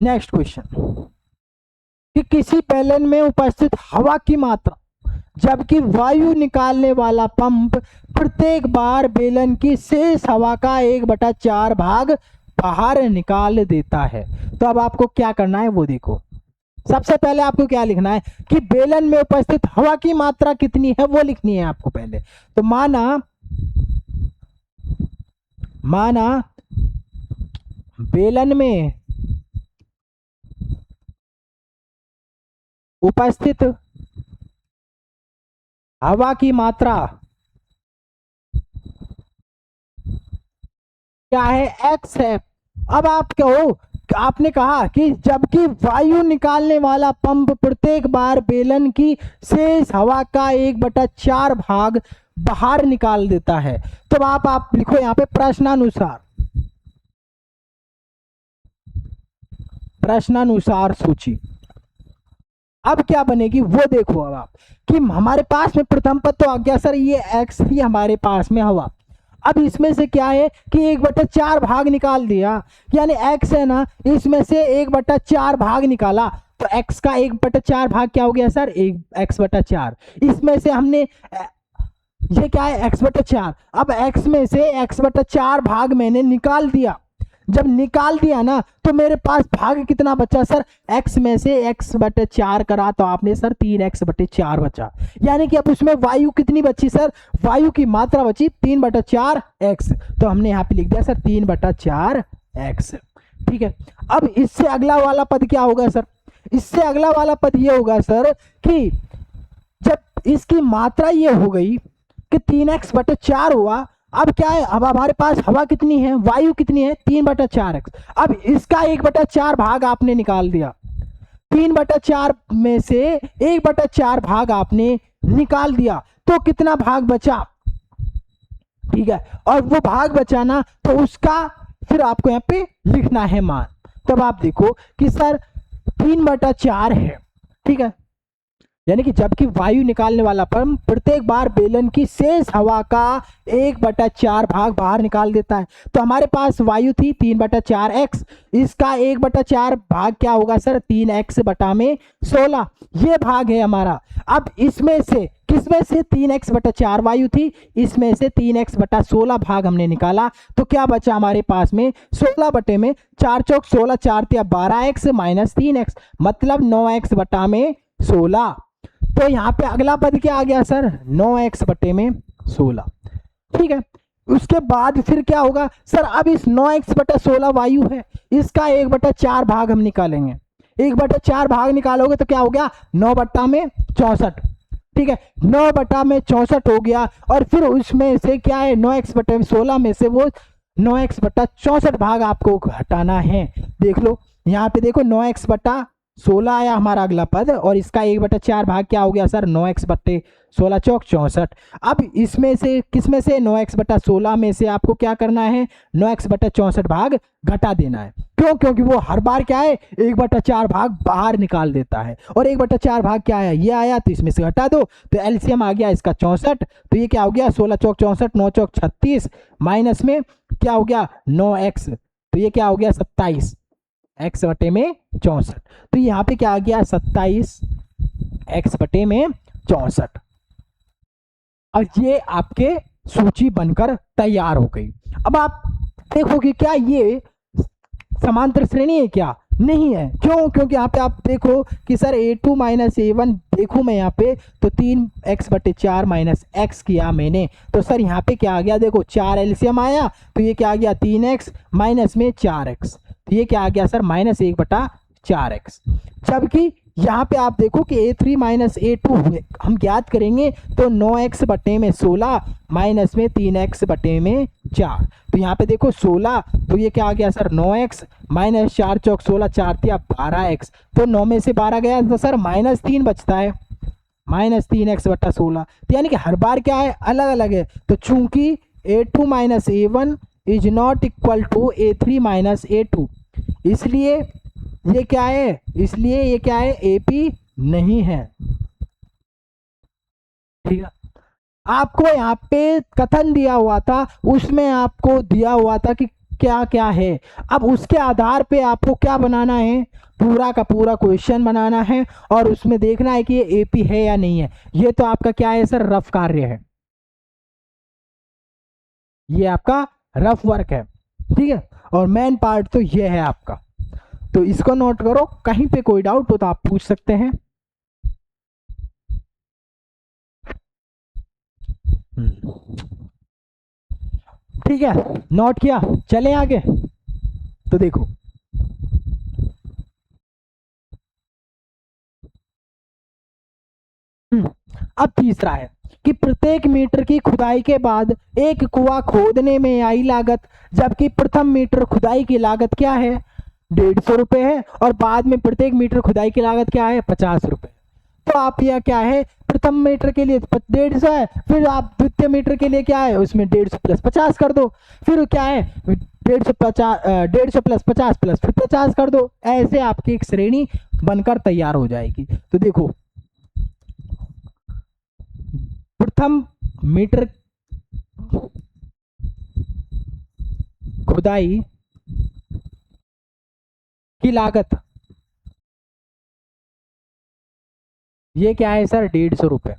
नेक्स्ट क्वेश्चन कि किसी बेलन में उपस्थित हवा की मात्रा, जबकि वायु निकालने वाला पंप प्रत्येक बार बेलन की शेष हवा का 1/4 भाग बाहर निकाल देता है। तो अब आपको क्या करना है वो देखो। सबसे पहले आपको क्या लिखना है कि बेलन में उपस्थित हवा की मात्रा कितनी है वो लिखनी है आपको पहले। तो माना बेलन में उपस्थित हवा की मात्रा क्या है, x है। अब आप कहो आपने कहा कि जबकि वायु निकालने वाला पंप प्रत्येक बार बेलन की शेष हवा का 1/4 भाग बाहर निकाल देता है। तो आप लिखो यहाँ पे प्रश्नानुसार सूची। अब क्या बनेगी वो देखो। अब आप कि हमारे पास में प्रथम पद तो आ गया सर ये x ही हमारे पास में हवा। अब इसमें से क्या है कि 1/4 भाग निकाल दिया, यानी x है ना, इसमें से 1/4 भाग निकाला तो x का 1/4 भाग क्या हो गया सर, x/4। इसमें से हमने ये क्या है x/4। अब x में से x/4 भाग मैंने निकाल दिया। जब निकाल दिया ना तो मेरे पास भाग कितना बचा सर, x में से x/4 करा तो आपने सर 3x/4 बचा। यानी कि अब उसमें वायु कितनी बची सर, वायु की मात्रा बची 3/4x। तो हमने यहाँ पे लिख दिया सर 3/4x। ठीक है। अब इससे अगला वाला पद क्या होगा सर, इससे अगला वाला पद ये होगा सर कि जब इसकी मात्रा ये हो गई कि 3x/4 हुआ। अब क्या है, अब हमारे पास हवा कितनी है, वायु कितनी है, 3/4x। अब इसका 1/4 भाग आपने निकाल दिया। 3/4 में से 1/4 भाग आपने निकाल दिया तो कितना भाग बचा, ठीक है। और वो भाग बचा ना तो उसका फिर आपको यहाँ पे लिखना है मान। तब आप देखो कि सर 3/4 है, ठीक है। यानी कि जबकि वायु निकालने वाला पंप प्रत्येक बार बेलन की शेष हवा का 1/4 भाग बाहर निकाल देता है। तो हमारे पास वायु थी 3/4x, इसका 1/4 भाग क्या होगा सर, 3x/16 ये भाग है हमारा। अब इसमें से किसमें से 3x/4 वायु थी, इसमें से 3x/16 भाग हमने निकाला तो क्या बचा हमारे पास में 16/4 चौक 16 4 12x माइनस 3x मतलब 9x/16। तो यहाँ पे अगला पद क्या आ गया सर, 9x/16। ठीक है। उसके बाद फिर क्या होगा सर, अब इस 9x/16 वायु है, इसका 1/4 भाग हम निकालेंगे। 1/4 भाग निकालोगे तो क्या हो गया 9/64। ठीक है, 9/64 हो गया। और फिर उसमें से क्या है 9x/16 में से वो 9x/64 भाग आपको हटाना है। देख लो यहाँ पे देखो 9x/16 आया हमारा अगला पद और इसका 1/4 भाग क्या हो गया सर 9x/16 चौक 64। अब इसमें से किसमें से 9x/16 में से आपको क्या करना है 9x/64 भाग घटा देना है। क्यों, क्योंकि वो हर बार क्या है 1/4 भाग बाहर निकाल देता है। और 1/4 भाग क्या है ये आया तो इसमें से घटा दो तो एलसीएम आ गया इसका 64। तो ये क्या हो गया 16 चौक 64 9 चौक 36 माइनस में क्या हो गया 9x तो ये क्या हो गया 27 x/64। तो यहाँ पे क्या आ गया 27 x/64। और ये आपके सूची बनकर तैयार हो गई। अब आप देखो कि क्या ये समांतर श्रेणी है, क्या नहीं है। क्यों, क्योंकि यहाँ पे आप देखो कि सर a2 माइनस a1 देखूँ मैं यहाँ पे तो 3x/4 माइनस x किया मैंने तो सर यहाँ पे क्या आ गया देखो 4 एलसीएम आया तो ये क्या आ गया 3x माइनस में 4x तो ये क्या आ गया सर -1/4x। जबकि यहाँ पे आप देखो कि a3 माइनस a2 हम ज्ञात करेंगे तो 9x/16 माइनस में 3x/4। तो यहाँ पे देखो 16 तो ये क्या आ गया सर 9x माइनस 4 चौक 16 4 12x तो 9 में से 12 गया तो सर -3 बचता है -3x/16। तो यानी कि हर बार क्या है अलग अलग है। तो चूंकि a2 minus a1 is not equal to a3 minus a2 इसलिए ये क्या है, इसलिए ये क्या है AP नहीं है। ठीक है, आपको यहाँ पे कथन दिया हुआ था उसमें आपको दिया हुआ था कि क्या क्या है। अब उसके आधार पे आपको क्या बनाना है, पूरा का पूरा क्वेश्चन बनाना है और उसमें देखना है कि ये AP है या नहीं है। ये तो आपका क्या है सर रफ कार्य है, ये आपका रफ वर्क है। ठीक है, और मेन पार्ट तो ये है आपका। तो इसको नोट करो, कहीं पे कोई डाउट हो तो आप पूछ सकते हैं। ठीक है, नोट किया, चले आगे। तो देखो अब तीसरा है कि प्रत्येक मीटर की खुदाई के बाद एक कुआं खोदने में आई लागत, जबकि प्रथम मीटर खुदाई की लागत क्या है 150 है, और बाद में प्रत्येक मीटर खुदाई की लागत क्या है 50 रुपये। तो आप यह क्या है, प्रथम मीटर के लिए 150 है, फिर आप द्वितीय मीटर के लिए क्या है उसमें 150 प्लस 50 कर दो, फिर क्या है 150 प्लस 50 प्लस फिर 50 कर दो। ऐसे आपकी एक श्रेणी बनकर तैयार हो जाएगी। तो देखो प्रथम मीटर खुदाई की लागत ये क्या है सर 150 रुपये,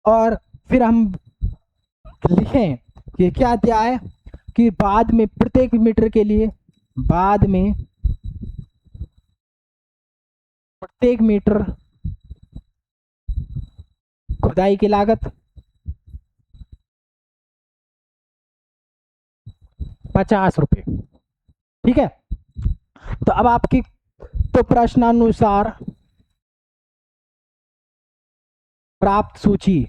और फिर हम लिखें कि क्या दिया है कि बाद में प्रत्येक मीटर के लिए, बाद में प्रत्येक मीटर खुदाई की लागत 50 रुपये। ठीक है, तो अब आपकी तो प्रश्नानुसार प्राप्त सूची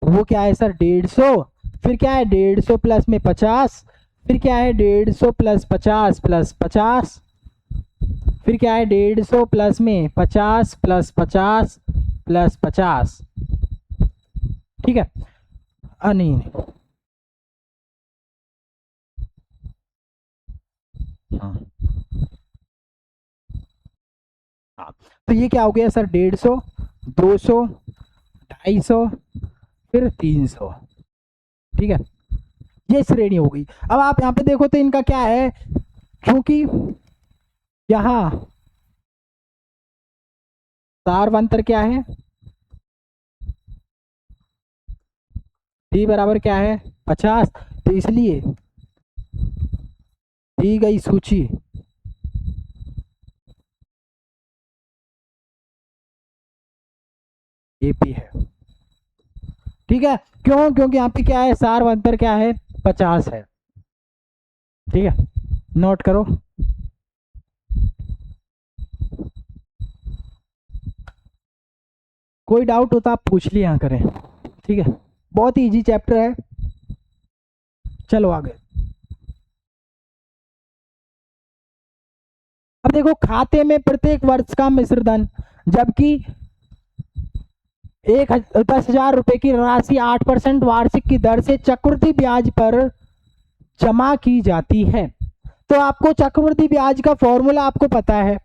वो क्या है सर 150, फिर क्या है 150 प्लस में 50, फिर क्या है 150 प्लस 50 प्लस 50, फिर क्या है 150 प्लस में 50 प्लस 50 प्लस 50। ठीक है, नहीं हाँ हाँ, तो ये क्या हो गया सर 150, 200, 250, फिर 300। ठीक है, ये श्रेणी हो गई। अब आप यहाँ पे देखो तो इनका क्या है, क्योंकि यहाँ सारवंतर क्या है, डी बराबर क्या है 50, तो इसलिए दी गई सूची एपी है। ठीक है, क्यों, क्योंकि यहाँ पे क्या है सारवंतर क्या है 50 है। ठीक है, नोट करो। कोई डाउट हो तो आप पूछ लिया करें। ठीक है, बहुत ही इजी चैप्टर है। चलो आगे। अब देखो खाते में प्रत्येक वर्ष का मिश्र धन, जबकि 10,000 रुपए की राशि 8% वार्षिक की दर से चक्रवृद्धि ब्याज पर जमा की जाती है। तो आपको चक्रवृद्धि ब्याज का फॉर्मूला आपको पता है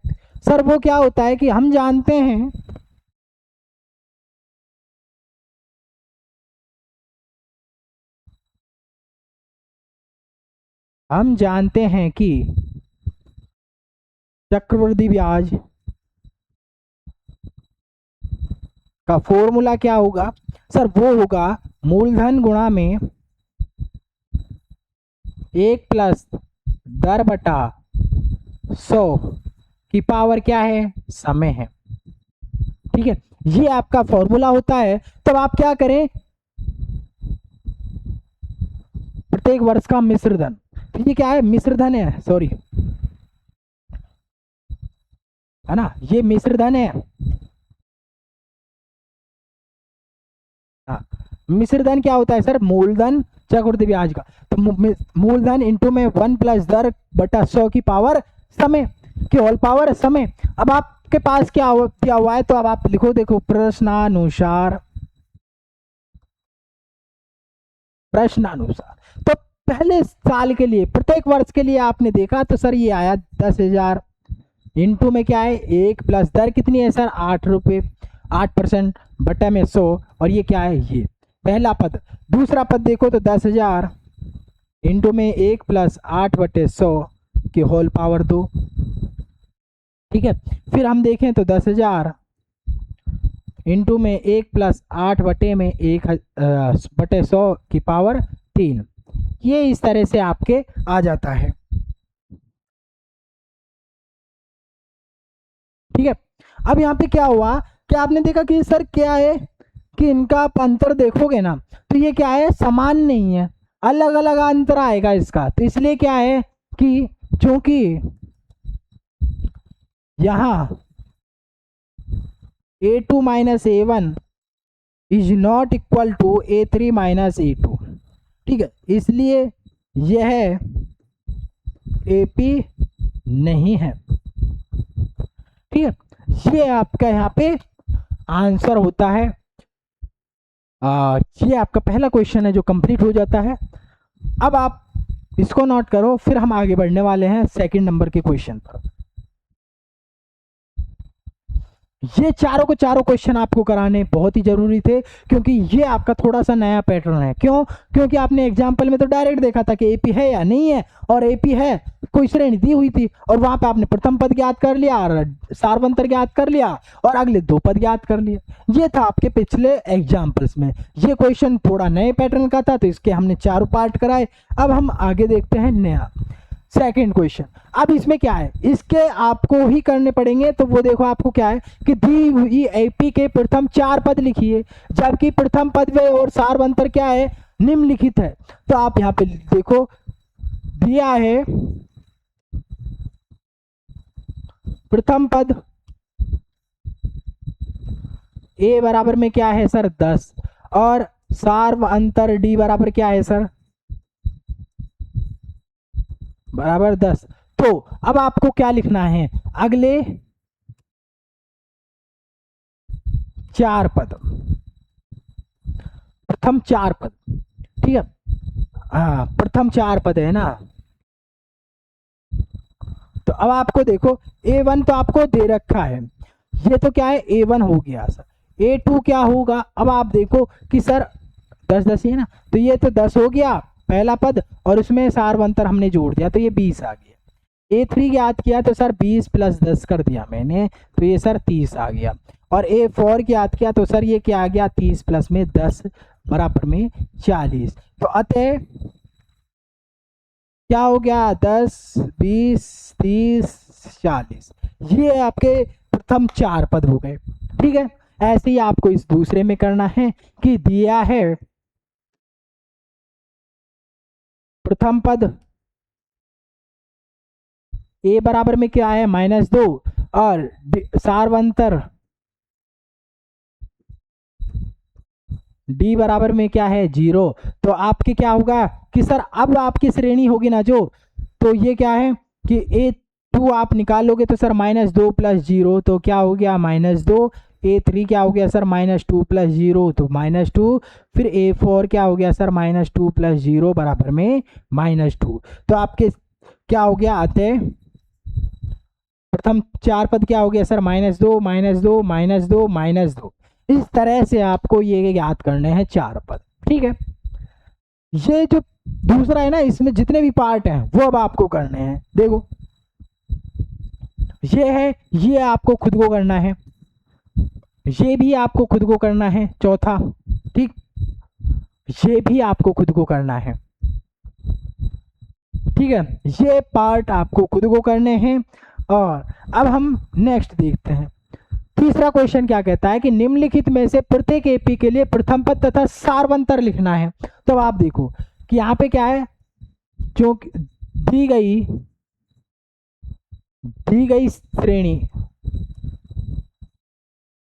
सर, वो क्या होता है कि हम जानते हैं कि चक्रवृद्धि ब्याज का फॉर्मूला क्या होगा सर, वो होगा मूलधन गुणा में 1 प्लस दर बटा 100 की पावर क्या है समय है। ठीक है, ये आपका फॉर्मूला होता है। तब आप क्या करें, प्रत्येक वर्ष का मिश्र धन, तो ये क्या है मिश्र धन है, सॉरी है ना, ये मिश्र धन है। हाँ, मिश्र धन क्या होता है सर, मूलधन चक्रवृद्धि ब्याज का, तो मूलधन इंटू में 1 प्लस दर बटा 100 की पावर समय की होल पावर समय। अब आपके पास क्या हुआ है, तो अब आप लिखो, देखो प्रश्नानुसार तो पहले साल के लिए प्रत्येक वर्ष के लिए आपने देखा तो सर ये आया 10,000, इंटू में क्या है 1 प्लस दर कितनी है सर 8 रुपये, 8% बटा में 100, और ये क्या है ये पहला पद। दूसरा पद देखो तो 10,000 इंटू में 1 प्लस 8 बटे 100 की होल पावर 2। ठीक है, फिर हम देखें तो 10,000 इंटू में 1 प्लस 8 बटे में 1 बटे 100 की पावर 3। ये इस तरह से आपके आ जाता है। ठीक है, अब यहाँ पे क्या हुआ कि आपने देखा कि सर क्या है कि इनका अंतर देखोगे ना तो ये क्या है समान नहीं है, अलग अलग अंतर आएगा इसका। तो इसलिए क्या है कि चूंकि यहाँ A2 minus A1 is not equal to A3 minus A2, ठीक है, इसलिए यह AP नहीं है। ठीक है, ये आपका यहाँ पे आंसर होता है। ये आपका पहला क्वेश्चन है जो कंप्लीट हो जाता है। अब आप इसको नोट करो, फिर हम आगे बढ़ने वाले हैं सेकंड नंबर के क्वेश्चन पर। ये चारों को चारों क्वेश्चन आपको कराने बहुत ही जरूरी थे, क्योंकि ये आपका थोड़ा सा नया पैटर्न है। क्यों? क्योंकि आपने एग्जाम्पल में तो डायरेक्ट देखा था कि AP है या नहीं है, और AP है, कोई श्रेणी दी हुई थी, और वहां पे आपने प्रथम पद ज्ञात कर लिया और सार्वंतर ज्ञात कर लिया और अगले दो पद ज्ञात कर लिए। ये था आपके पिछले एग्जाम्पल्स में। ये क्वेश्चन थोड़ा नए पैटर्न का था, तो इसके हमने चारों पार्ट कराए। अब हम आगे देखते हैं नया सेकंड क्वेश्चन। अब इसमें क्या है, इसके आपको ही करने पड़ेंगे। तो वो देखो आपको क्या है कि दी हुई AP के प्रथम 4 पद लिखिए, जबकि प्रथम पद व और सार्वंतर क्या है, निम्नलिखित है। तो आप यहाँ पे देखो दिया है प्रथम पद A बराबर में क्या है सर 10, और सार्वंतर D बराबर क्या है सर बराबर 10। तो अब आपको क्या लिखना है, अगले 4 पद, प्रथम 4 पद। ठीक है, हाँ प्रथम 4 पद है ना। तो अब आपको देखो A1 तो आपको दे रखा है, ये तो क्या है A1 हो गया सर। A2 क्या होगा, अब आप देखो कि सर 10 10 ही है ना, तो ये तो 10 हो गया पहला पद, और उसमें सार्वंतर हमने जोड़ दिया तो ये 20 आ गया। A3 याद किया तो सर 20 + 10 कर दिया मैंने, तो ये सर 30 आ गया। और A4 की याद किया तो सर ये क्या आ गया 30 + में 10 बराबर में 40। तो अतः क्या हो गया 10 20 30 40, ये आपके प्रथम 4 पद हो गए। ठीक है, ऐसे ही आपको इस दूसरे में करना है कि दिया है प्रथम पद A बराबर में क्या है -2, और सार्वंतर D बराबर में क्या है 0। तो आपके क्या होगा कि सर अब आपकी श्रेणी होगी ना जो, तो ये क्या है कि A2 आप निकालोगे तो सर -2 + 0, तो क्या हो गया -2। A3 क्या हो गया सर -2 + 0, तो -2। फिर A4 क्या हो गया सर -2 + 0 बराबर में -2। तो आपके क्या हो गया अतः प्रथम 4 पद क्या हो गया सर -2 -2 -2 -2। इस तरह से आपको ये याद करने हैं 4 पद। ठीक है, ये जो दूसरा है ना, इसमें जितने भी पार्ट हैं वो अब आपको करने हैं। देखो ये है, ये आपको खुद को करना है, ये भी आपको खुद को करना है चौथा। ठीक, ये भी आपको खुद को करना है। ठीक है, ये पार्ट आपको खुद को करने हैं। और अब हम नेक्स्ट देखते हैं। तीसरा क्वेश्चन क्या कहता है कि निम्नलिखित में से प्रत्येक AP के लिए प्रथम पद तथा सार्वंतर लिखना है। तो आप देखो कि यहाँ पे क्या है, जो दी गई श्रेणी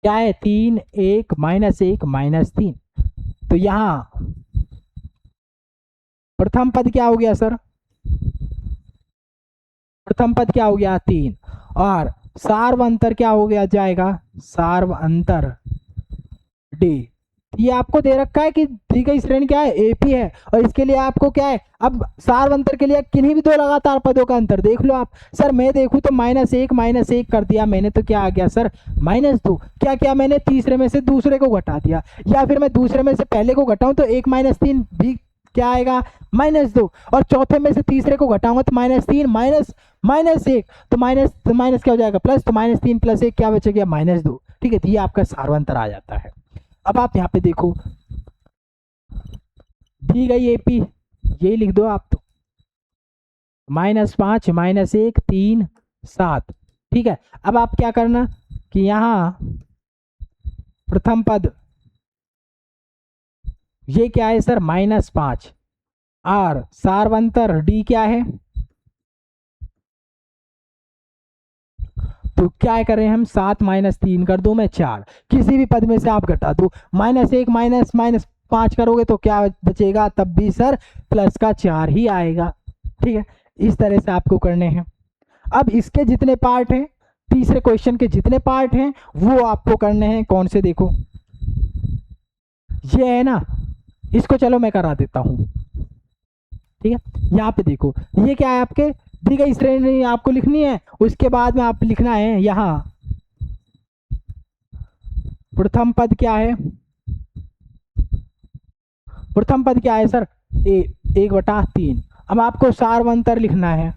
क्या है 3 1 -1 -3। तो यहाँ प्रथम पद क्या हो गया सर, प्रथम पद क्या हो गया 3, और सार्वंतर क्या हो गया जाएगा सार्वंतर D। ये आपको दे रखा है कि दी गई श्रेणी क्या है AP है, और इसके लिए आपको क्या है, अब सार्वंतर के लिए किन्हीं भी दो लगातार पदों का अंतर देख लो आप। सर मैं देखूं तो -1 -1 कर दिया मैंने, तो क्या आ गया सर -2। क्या किया मैंने, तीसरे में से दूसरे को घटा दिया, या फिर मैं दूसरे में से पहले को घटाऊं तो 1 -3 भी क्या आएगा -2, और चौथे में से तीसरे को घटाऊंगा तो -3 -1, तो माइनस क्या हो जाएगा प्लस, तो -3 + 1 क्या बचेगा -2। ठीक है, तो ये आपका सार्वंतर आ जाता है। अब आप यहाँ पे देखो दी गई AP यही लिख दो आप, तो -5 -1 3 7। ठीक है, अब आप क्या करना कि यहाँ प्रथम पद ये क्या है सर -5, और सार्वंतर D क्या है, तो क्या कर रहे हैं हम 7 -3 कर दो मैं 4, किसी भी पद में से आप घटा दो, -1 माइनस माइनस 5 करोगे तो क्या बचेगा, तब भी सर प्लस का 4 ही आएगा। ठीक है, इस तरह से आपको करने हैं। अब इसके जितने पार्ट हैं, तीसरे क्वेश्चन के जितने पार्ट हैं वो आपको करने हैं। कौन से, देखो ये है ना, इसको चलो मैं करा देता हूं। ठीक है, यहाँ पे देखो ये क्या है, आपके दी गई श्रेणी आपको लिखनी है, उसके बाद में आप लिखना है यहाँ प्रथम पद क्या है, प्रथम पद क्या है सर, 1/3। अब आपको सार्वंतर लिखना है,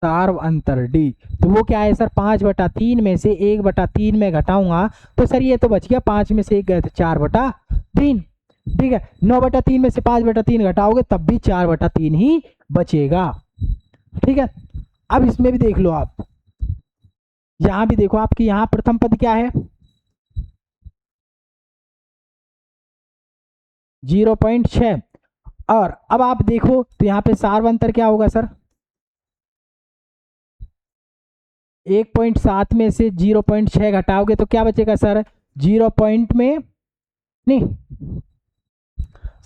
सार्वंतर डी, तो वो क्या है सर, 5/3 में से 1/3 में घटाऊंगा तो सर ये तो बच गया, 5 में से 1 गए तो 4/3। ठीक है, 9/3 में से 5/3 घटाओगे तब भी 4/3 ही बचेगा। ठीक है, अब इसमें भी देख लो आप, यहां भी देखो आपकी यहाँ प्रथम पद क्या है, 0.6। और अब आप देखो तो यहाँ पे सार्वंतर क्या होगा सर, 1.7 में से 0.6 घटाओगे तो क्या बचेगा सर, 0 पॉइंट में नहीं,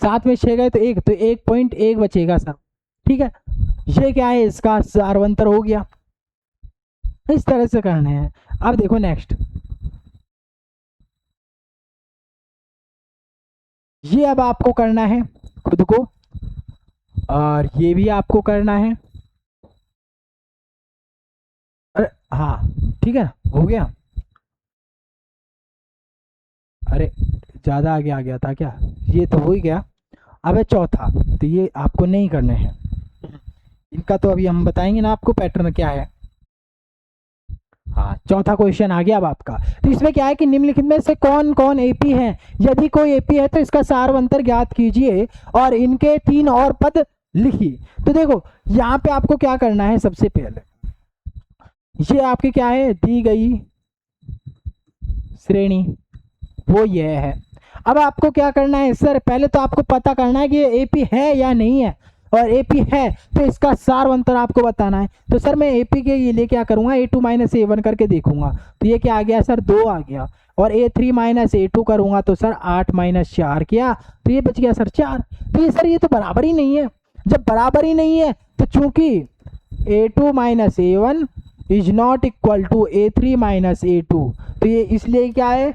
7 में 6 गए तो 1, तो 1.1 बचेगा सर। ठीक है, ये क्या है, इसका सार्वंतर हो गया। इस तरह से करने हैं। अब देखो नेक्स्ट, ये अब आपको करना है खुद को, और ये भी आपको करना है। अरे हाँ ठीक है, हो गया। अरे ज़्यादा आगे आ गया था क्या, ये तो हो ही गया। अब है चौथा, तो ये आपको नहीं करने हैं, इनका तो अभी हम बताएंगे ना आपको पैटर्न क्या है। हाँ, चौथा क्वेश्चन आ गया अब आपका। तो इसमें क्या है कि निम्नलिखित में से कौन कौन एपी है, यदि कोई एपी है तो इसका सार्वंतर ज्ञात कीजिए और इनके 3 और पद लिखिए। तो देखो यहाँ पे आपको क्या करना है, सबसे पहले ये आपकी क्या है, दी गई श्रेणी वो ये है। अब आपको क्या करना है सर, पहले तो आपको पता करना है कि ये एपी है या नहीं है, और एपी है तो इसका सार्वंतर आपको बताना है। तो सर मैं एपी के ये लिए क्या करूंगा, A2 - A1 करके देखूंगा, तो ये क्या आ गया सर, 2 आ गया। और A3 - A2 करूंगा तो सर 8 - 4 किया, तो ये बच गया सर 4। तो ये सर ये तो बराबर ही नहीं है। जब बराबर ही नहीं है तो चूंकि A2 - A1 is not equal to A3 - A2, तो ये इसलिए क्या है,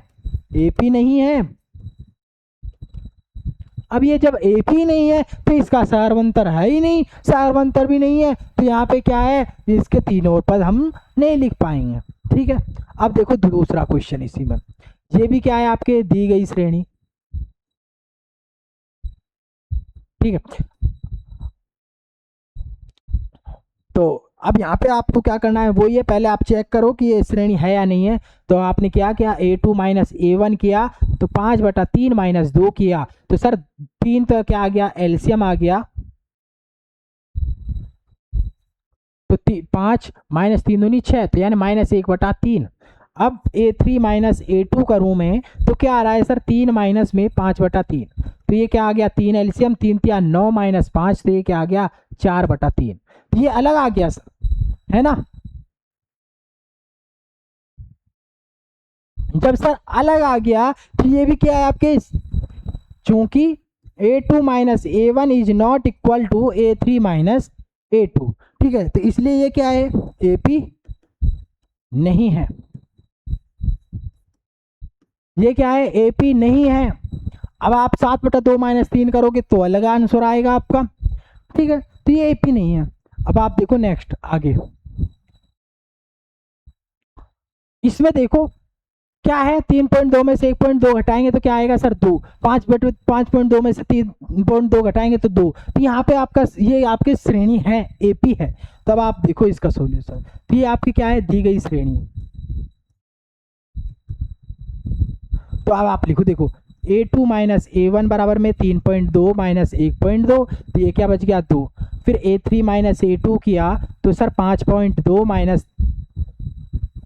एपी नहीं है। अब ये जब एपी नहीं है तो इसका सार्वंतर है ही नहीं, सार्वंतर भी नहीं है तो यहाँ पे क्या है, इसके 3 और पद हम नहीं लिख पाएंगे। ठीक है, अब देखो दूसरा क्वेश्चन इसी में, ये भी क्या है, आपके दी गई श्रेणी। ठीक है, तो अब यहाँ पे आपको क्या करना है, वो ये पहले आप चेक करो कि ये श्रेणी है या नहीं है। तो आपने क्या किया, A2 - A1 किया, तो 5/3 - 2 किया, तो सर 3 तो क्या आ गया, एलसीएम आ गया, तो 5 - 3 दूनी 6, तो यानी -1/3। अब A3 - A2 करूँ मैं तो क्या आ रहा है सर, 3 माइनस में 5/3, तो ये क्या आ गया, 3 एलसीएम, 3 3 9 - 5, तो ये क्या आ गया, 4/3। तो ये अलग आ गया सर, है ना। जब सर अलग आ गया तो ये भी क्या है आपके, चूंकि A2 - A1 is not equal to A3 - A2। ठीक है, तो इसलिए ये क्या है, एपी नहीं है, ये क्या है, एपी नहीं है। अब आप 7/2 - 3 करोगे तो अलग आंसर आएगा आपका। ठीक है, तो ये एपी नहीं है। अब आप देखो नेक्स्ट आगे, इसमें देखो क्या है, 3.2 में से 1.2 घटाएंगे तो क्या आएगा सर, 2। 5.2 में से 3.2 घटाएंगे तो 2। तो यहाँ पे आपका ये आपकी श्रेणी है, एपी है। तब आप देखो इसका सॉल्यूशन, तो ये आपकी क्या है, दी गई श्रेणी। तो अब आप लिखो, देखो A2 - A1 बराबर में 3.2 - 1.2, तो ये क्या बच गया, 2। फिर A3 - A2 किया तो सर 5.2 -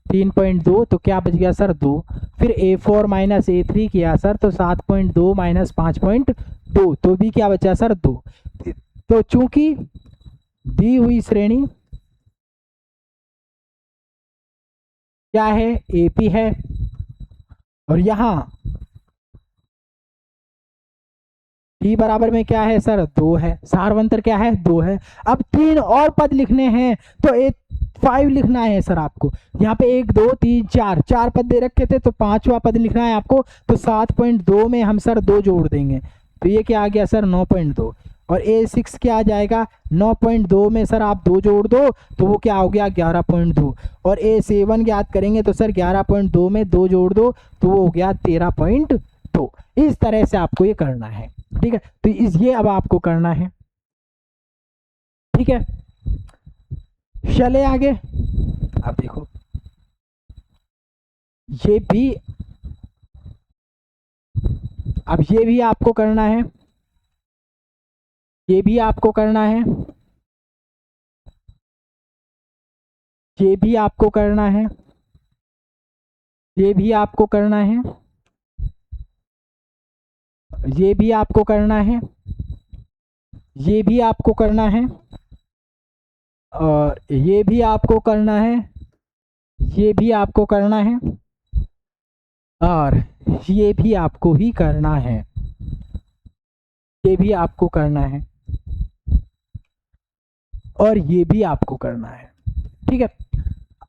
3.2, तो क्या बच गया सर, 2। फिर A4 - A3 किया सर तो 7.2 - 5.2, तो भी क्या बचा सर, 2। तो चूंकि दी हुई श्रेणी क्या है, एपी है, और यहाँ टी बराबर में क्या है सर 2 है, सारवंतर क्या है 2 है। अब 3 और पद लिखने हैं तो 5 लिखना है सर आपको। यहाँ पे 1 2 3 4 पद दे रखे थे तो 5वां पद लिखना है आपको। तो 7.2 में हम सर 2 जोड़ देंगे तो ये क्या आ गया सर 9.2। और A6 क्या आ जाएगा 9.2 में सर आप 2 जोड़ दो तो वो क्या हो गया 11.2। और A7 ज्ञात करेंगे तो सर 11.2 में 2 जोड़ दो तो वो हो गया 13.2। इस तरह से आपको ये करना है, ठीक है। तो ये अब आपको करना है, ठीक है। चले आगे। अब देखो ये भी, अब ये भी आपको करना है, ये भी आपको करना है, ये भी आपको करना है, ये भी आपको करना है, ये भी आपको करना है, ये भी आपको करना है, और ये भी आपको करना है, ये भी आपको करना है, और ये भी आपको ही करना है, ये भी आपको करना है, और ये भी आपको करना है, ठीक है।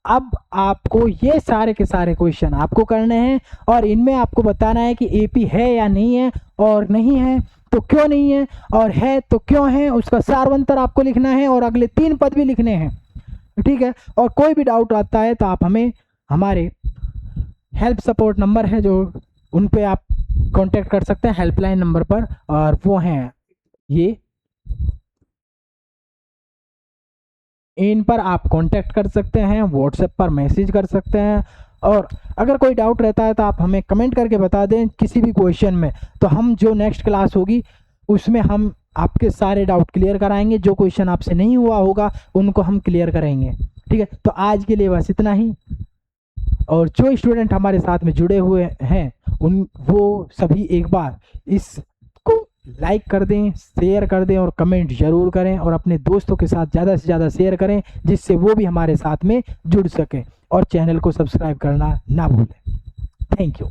अब आपको ये सारे के सारे क्वेश्चन आपको करने हैं और इनमें आपको बताना है कि एपी है या नहीं है, और नहीं है तो क्यों नहीं है, और है तो क्यों है, उसका सारवंतर आपको लिखना है और अगले 3 पद भी लिखने हैं, ठीक है। और कोई भी डाउट आता है तो आप हमें हमारे हेल्प सपोर्ट नंबर है जो उन पे आप कांटेक्ट कर सकते हैं हेल्पलाइन नंबर पर, और वो हैं ये, इन पर आप कांटेक्ट कर सकते हैं, व्हाट्सएप पर मैसेज कर सकते हैं। और अगर कोई डाउट रहता है तो आप हमें कमेंट करके बता दें किसी भी क्वेश्चन में, तो हम जो नेक्स्ट क्लास होगी उसमें हम आपके सारे डाउट क्लियर कराएंगे। जो क्वेश्चन आपसे नहीं हुआ होगा उनको हम क्लियर करेंगे, ठीक है। तो आज के लिए बस इतना ही। और जो स्टूडेंट हमारे साथ में जुड़े हुए हैं वो सभी एक बार इसको लाइक कर दें, शेयर कर दें और कमेंट जरूर करें, और अपने दोस्तों के साथ ज़्यादा से ज़्यादा शेयर करें जिससे वो भी हमारे साथ में जुड़ सकें, और चैनल को सब्सक्राइब करना ना भूलें। Thank you.